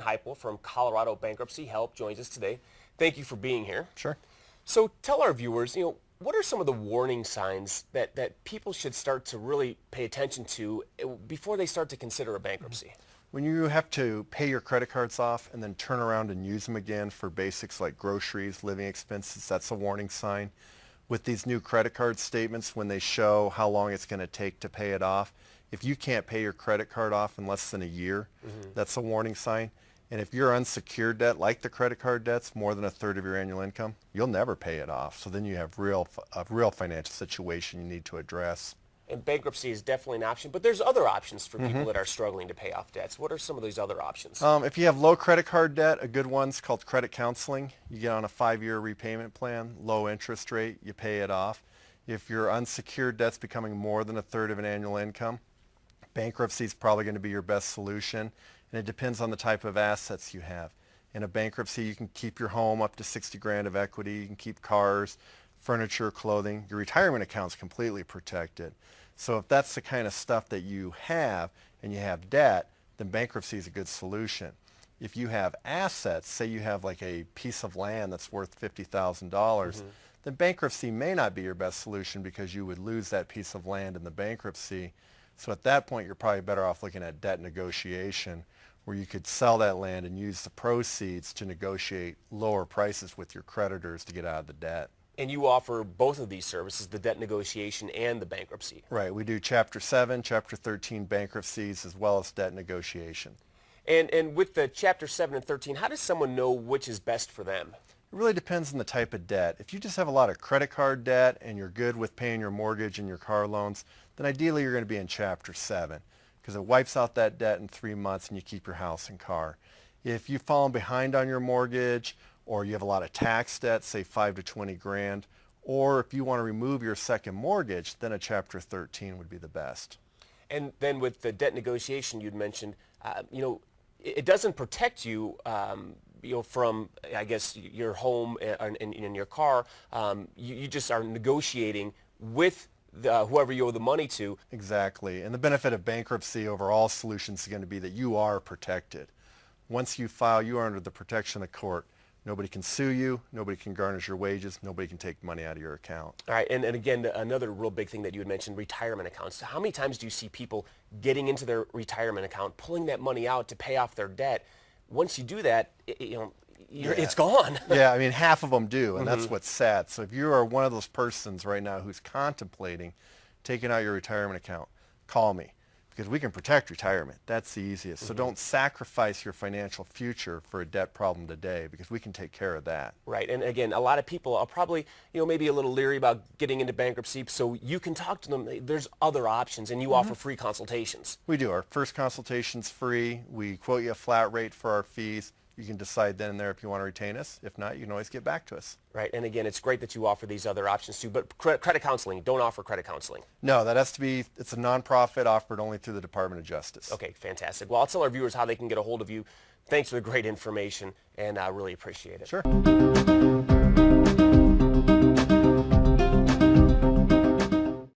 John Heupel from Colorado Bankruptcy Help joins us today. Thank you for being here. Sure. So tell our viewers, what are some of the warning signs that people should start to really pay attention to before they start to consider a bankruptcy? When you have to pay your credit cards off and then turn around and use them again for basics like groceries, living expenses, that's a warning sign. With these new credit card statements, when they show how long it's going to take to pay it off, if you can't pay your credit card off in less than a year, that's a warning sign. And if your unsecured debt, like the credit card debt's more than a third of your annual income, you'll never pay it off. So then you have a real financial situation you need to address. And bankruptcy is definitely an option, but there's other options for people that are struggling to pay off debts. What are some of these other options? If you have low credit card debt, a good one's called credit counseling. You get on a 5-year repayment plan, low interest rate, you pay it off. If your unsecured debt's becoming more than a third of an annual income, bankruptcy is probably going to be your best solution, and it depends on the type of assets you have. In a bankruptcy, you can keep your home up to 60 grand of equity, you can keep cars, furniture, clothing. Your retirement account's completely protected. So if that's the kind of stuff that you have and you have debt, then bankruptcy is a good solution. If you have assets, say you have like a piece of land that's worth $50,000, then bankruptcy may not be your best solution because you would lose that piece of land in the bankruptcy. So at that point, you're probably better off looking at debt negotiation, where you could sell that land and use the proceeds to negotiate lower prices with your creditors to get out of the debt. And you offer both of these services, the debt negotiation and the bankruptcy. Right. We do Chapter 7, Chapter 13 bankruptcies, as well as debt negotiation. And with the Chapter 7 and 13, how does someone know which is best for them? It really depends on the type of debt. If you just have a lot of credit card debt and you're good with paying your mortgage and your car loans, then ideally you're going to be in Chapter 7 because it wipes out that debt in 3 months and you keep your house and car. If you've fallen behind on your mortgage, or you have a lot of tax debt, say 5 to 20 grand, or if you want to remove your second mortgage, then a Chapter 13 would be the best. And then with the debt negotiation you'd mentioned, it doesn't protect you, from, I guess, your home and your car. You just are negotiating with whoever you owe the money to. Exactly. And the benefit of bankruptcy over all solutions is going to be that you are protected. Once you file, you are under the protection of the court. Nobody can sue you, nobody can garnish your wages, nobody can take money out of your account. All right, and again, another real big thing that you had mentioned, retirement accounts. So how many times do you see people getting into their retirement account, pulling that money out to pay off their debt? Once you do that, it's gone. Yeah, I mean, half of them do, and that's what's sad. So if you are one of those persons right now who's contemplating taking out your retirement account, call me. Because we can protect retirement. That's the easiest. So don't sacrifice your financial future for a debt problem today, because we can take care of that. Right. And again, a lot of people are probably, maybe a little leery about getting into bankruptcy, so you can talk to them. There's other options, and you offer free consultations. We do. Our first consultation's free. We quote you a flat rate for our fees. You can decide then and there if you want to retain us. If not, you can always get back to us. Right. And again, it's great that you offer these other options too, but credit counseling, don't offer credit counseling. No, that has to be, it's a nonprofit offered only through the Department of Justice. Okay, fantastic. Well, I'll tell our viewers how they can get a hold of you. Thanks for the great information, and I really appreciate it. Sure.